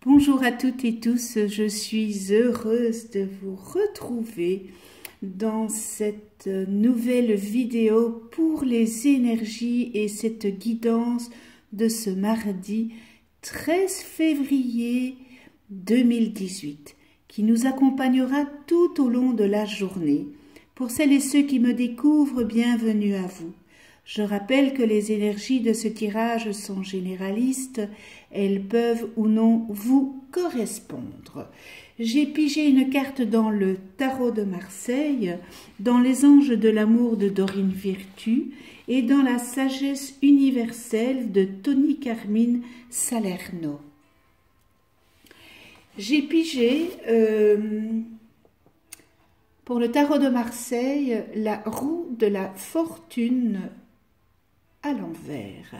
Bonjour à toutes et tous, je suis heureuse de vous retrouver dans cette nouvelle vidéo pour les énergies et cette guidance de ce mardi 13 février 2018 qui nous accompagnera tout au long de la journée. Pour celles et ceux qui me découvrent, bienvenue à vous. Je rappelle que les énergies de ce tirage sont généralistes, elles peuvent ou non vous correspondre. J'ai pigé une carte dans le tarot de Marseille, dans les anges de l'amour de Dorine Virtue et dans la sagesse universelle de Tony Carmine Salerno. J'ai pigé pour le tarot de Marseille la roue de la fortune à l'envers.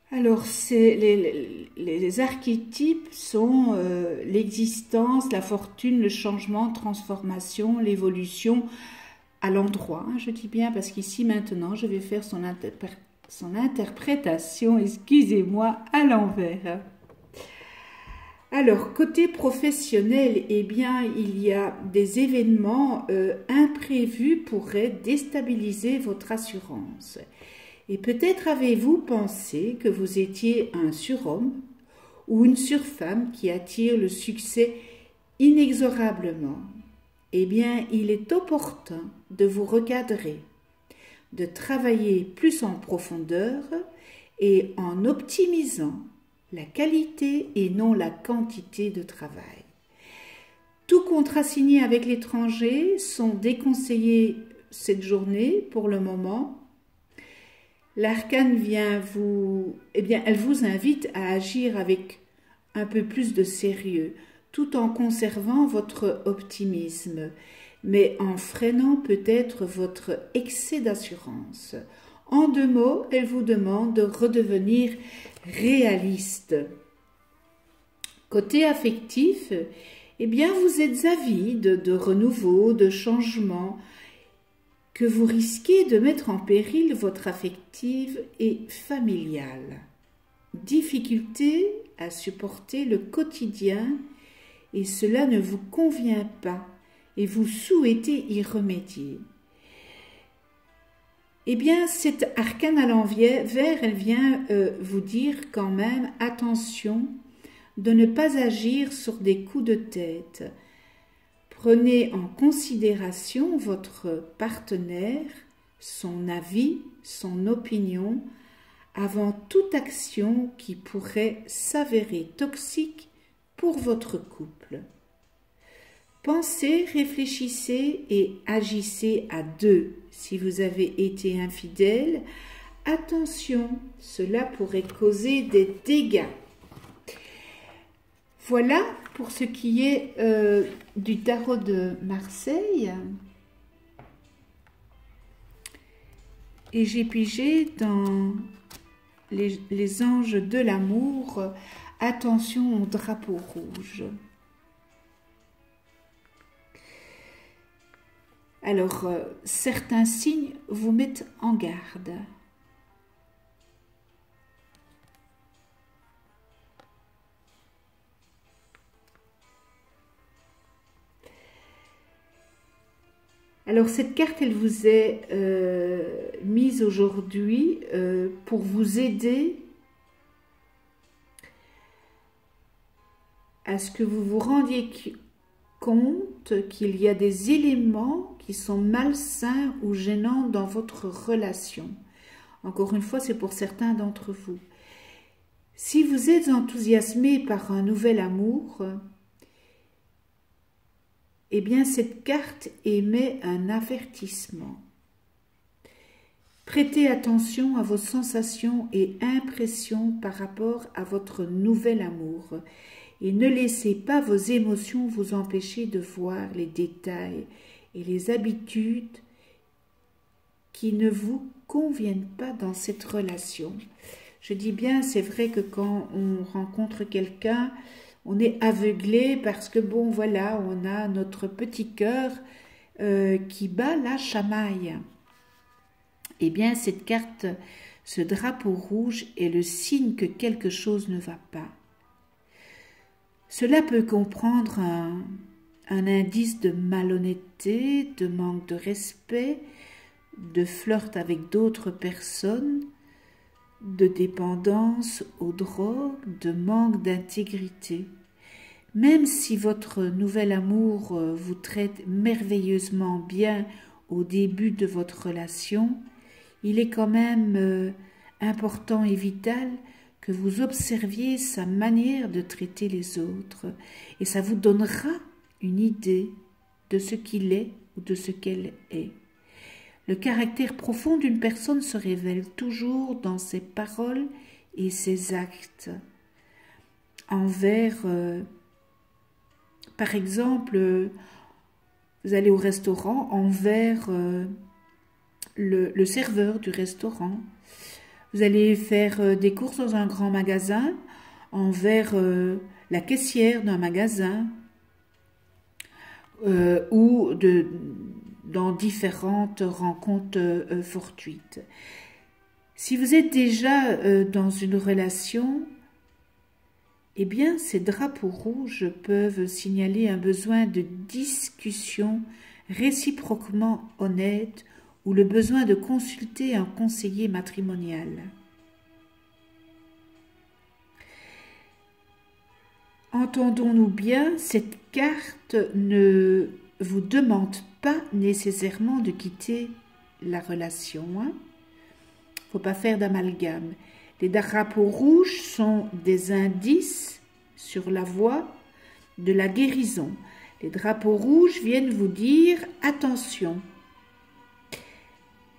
Alors, les archétypes sont l'existence, la fortune, le changement, transformation, l'évolution à l'endroit. Je dis bien parce qu'ici, maintenant, je vais faire son interprétation, excusez-moi, à l'envers. Alors, côté professionnel, eh bien, il y a des événements imprévus pourraient déstabiliser votre assurance. Et peut-être avez-vous pensé que vous étiez un surhomme ou une surfemme qui attire le succès inexorablement. Eh bien, il est opportun de vous recadrer, de travailler plus en profondeur et en optimisant la qualité et non la quantité de travail. Tout contrat signé avec l'étranger sont déconseillés cette journée pour le moment. L'arcane elle vous invite à agir avec un peu plus de sérieux, tout en conservant votre optimisme, mais en freinant peut-être votre excès d'assurance. En deux mots, elle vous demande de redevenir réaliste. Côté affectif, eh bien, vous êtes avide de renouveau, de changement, que vous risquez de mettre en péril votre affective et familiale. Difficulté à supporter le quotidien et cela ne vous convient pas et vous souhaitez y remédier. Eh bien, cette arcane à l'envers, elle vient vous dire quand même, attention de ne pas agir sur des coups de tête. Prenez en considération votre partenaire, son avis, son opinion, avant toute action qui pourrait s'avérer toxique pour votre couple. Pensez, réfléchissez et agissez à deux. Si vous avez été infidèle, attention, cela pourrait causer des dégâts. Voilà pour ce qui est du tarot de Marseille. Et j'ai pigé dans les anges de l'amour, attention au drapeau rouge. Alors, certains signes vous mettent en garde. Alors, cette carte, elle vous est mise aujourd'hui pour vous aider à ce que vous vous rendiez compte qu'il y a des éléments qui sont malsains ou gênants dans votre relation. Encore une fois, c'est pour certains d'entre vous. Si vous êtes enthousiasmé par un nouvel amour, eh bien, cette carte émet un avertissement. Prêtez attention à vos sensations et impressions par rapport à votre nouvel amour et ne laissez pas vos émotions vous empêcher de voir les détails et les habitudes qui ne vous conviennent pas dans cette relation. Je dis bien, c'est vrai que quand on rencontre quelqu'un, on est aveuglé parce que, bon, voilà, on a notre petit cœur qui bat la chamaille. Eh bien, cette carte Ce drapeau rouge est le signe que quelque chose ne va pas. Cela peut comprendre un indice de malhonnêteté, de manque de respect, de flirt avec d'autres personnes, de dépendance aux drogues, de manque d'intégrité. Même si votre nouvel amour vous traite merveilleusement bien au début de votre relation, il est quand même important et vital que vous observiez sa manière de traiter les autres, et ça vous donnera une idée de ce qu'il est ou de ce qu'elle est. Le caractère profond d'une personne se révèle toujours dans ses paroles et ses actes. Envers, par exemple, vous allez au restaurant, envers le serveur du restaurant. Vous allez faire des courses dans un grand magasin, envers la caissière d'un magasin, ou dans différentes rencontres fortuites. Si vous êtes déjà dans une relation, eh bien, ces drapeaux rouges peuvent signaler un besoin de discussion réciproquement honnête ou le besoin de consulter un conseiller matrimonial. Entendons-nous bien, cette carte ne vous demande pas nécessairement de quitter la relation. Il ne faut pas faire d'amalgame. Les drapeaux rouges sont des indices sur la voie de la guérison. Les drapeaux rouges viennent vous dire « Attention ».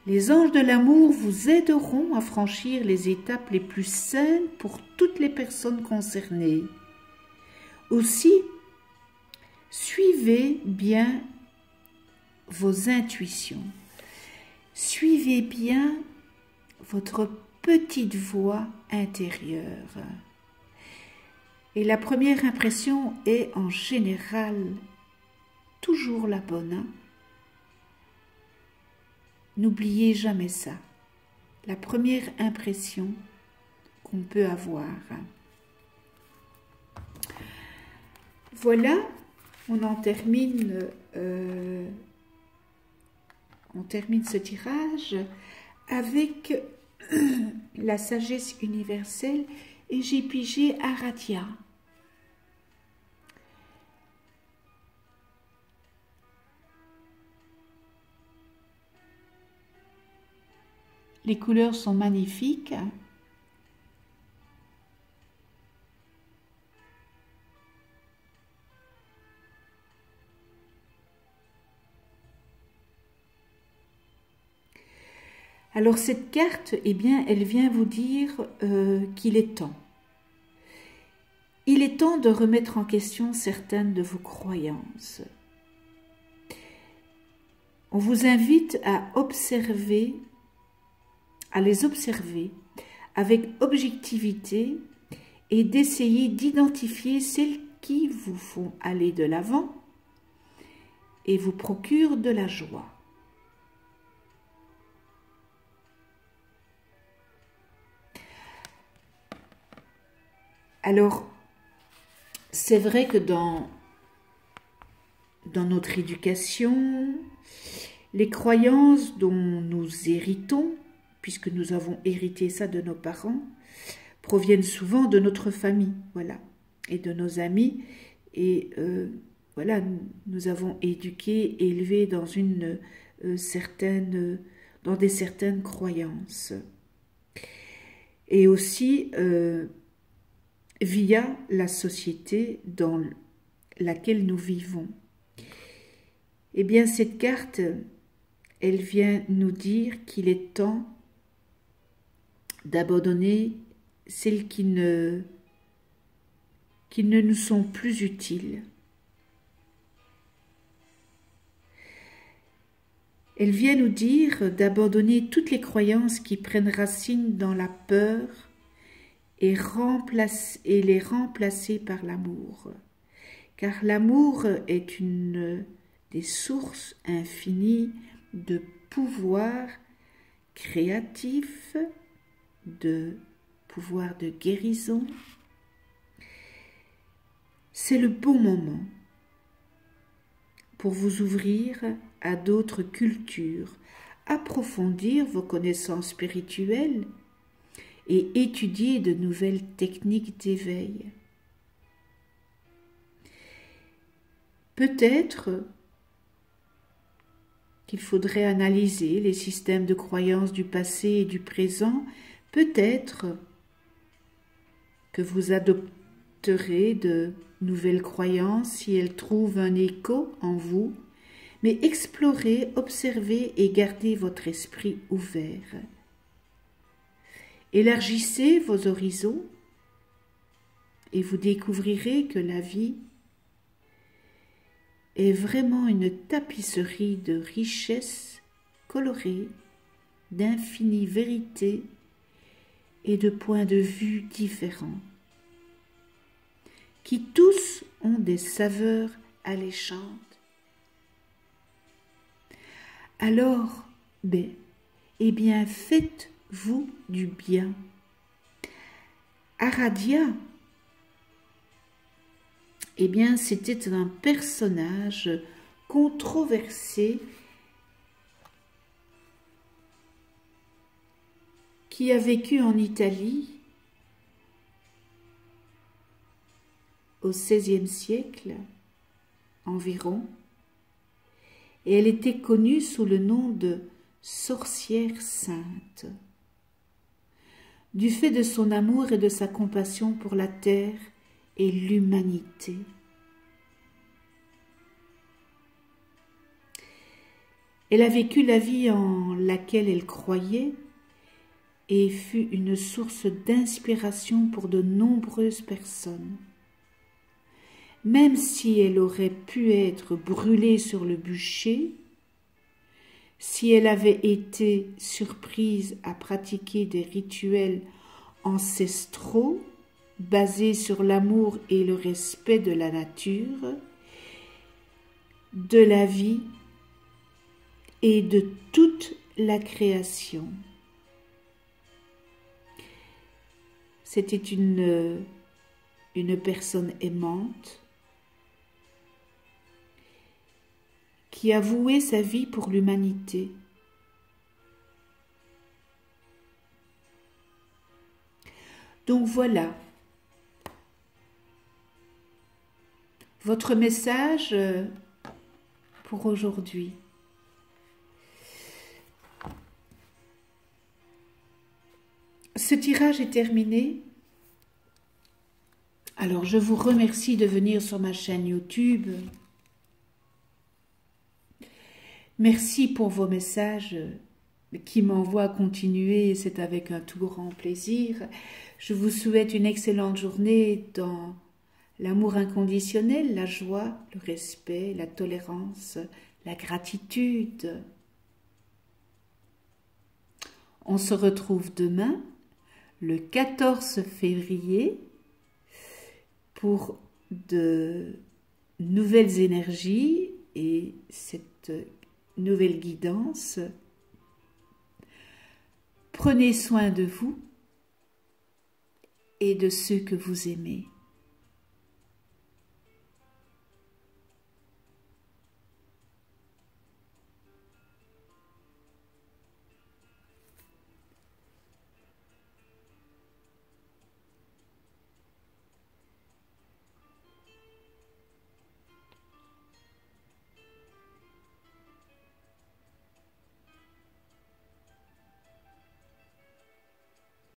Les anges de l'amour vous aideront à franchir les étapes les plus saines pour toutes les personnes concernées. Aussi, suivez bien vos intuitions. Suivez bien votre petite voix intérieure. Et la première impression est en général toujours la bonne. N'oubliez jamais ça. La première impression qu'on peut avoir. Voilà, on termine ce tirage avec la sagesse universelle et j'ai pigé Aradia. Les couleurs sont magnifiques. Alors cette carte, eh bien, elle vient vous dire qu'il est temps. Il est temps de remettre en question certaines de vos croyances. On vous invite à les observer avec objectivité et d'essayer d'identifier celles qui vous font aller de l'avant et vous procurent de la joie. Alors, c'est vrai que dans notre éducation, les croyances dont nous héritons, puisque nous avons hérité ça de nos parents, proviennent souvent de notre famille, voilà, et de nos amis. Et voilà, nous avons éduqué, élevé dans dans des certaines croyances. Et aussi via la société dans laquelle nous vivons. Eh bien, cette carte, elle vient nous dire qu'il est temps d'abandonner celles qui ne nous sont plus utiles. Elle vient nous dire d'abandonner toutes les croyances qui prennent racine dans la peur et les remplacer par l'amour. Car l'amour est une des sources infinies de pouvoir créatif de pouvoir de guérison. C'est le bon moment pour vous ouvrir à d'autres cultures, approfondir vos connaissances spirituelles et étudier de nouvelles techniques d'éveil. Peut-être qu'il faudrait analyser les systèmes de croyances du passé et du présent. Peut-être que vous adopterez de nouvelles croyances si elles trouvent un écho en vous, mais explorez, observez et gardez votre esprit ouvert. Élargissez vos horizons et vous découvrirez que la vie est vraiment une tapisserie de richesses colorées, d'infinies vérités et de points de vue différents, qui tous ont des saveurs alléchantes. Alors, eh bien, faites-vous du bien. Aradia, eh bien, c'était un personnage controversé qui a vécu en Italie au XVIe siècle environ, et elle était connue sous le nom de sorcière sainte. Du fait de son amour et de sa compassion pour la terre et l'humanité. Elle a vécu la vie en laquelle elle croyait et fut une source d'inspiration pour de nombreuses personnes. Même si elle aurait pu être brûlée sur le bûcher, si elle avait été surprise à pratiquer des rituels ancestraux basés sur l'amour et le respect de la nature, de la vie et de toute la création. C'était une personne aimante qui a voué sa vie pour l'humanité. Donc voilà, votre message pour aujourd'hui. Ce tirage est terminé. Alors je vous remercie de venir sur ma chaîne YouTube. Merci pour vos messages qui m'envoient à continuer, c'est avec un tout grand plaisir. Je vous souhaite une excellente journée dans l'amour inconditionnel, la joie, le respect, la tolérance, la gratitude. On se retrouve demain, le 14 février, pour de nouvelles énergies et cette nouvelle guidance. Prenez soin de vous et de ceux que vous aimez.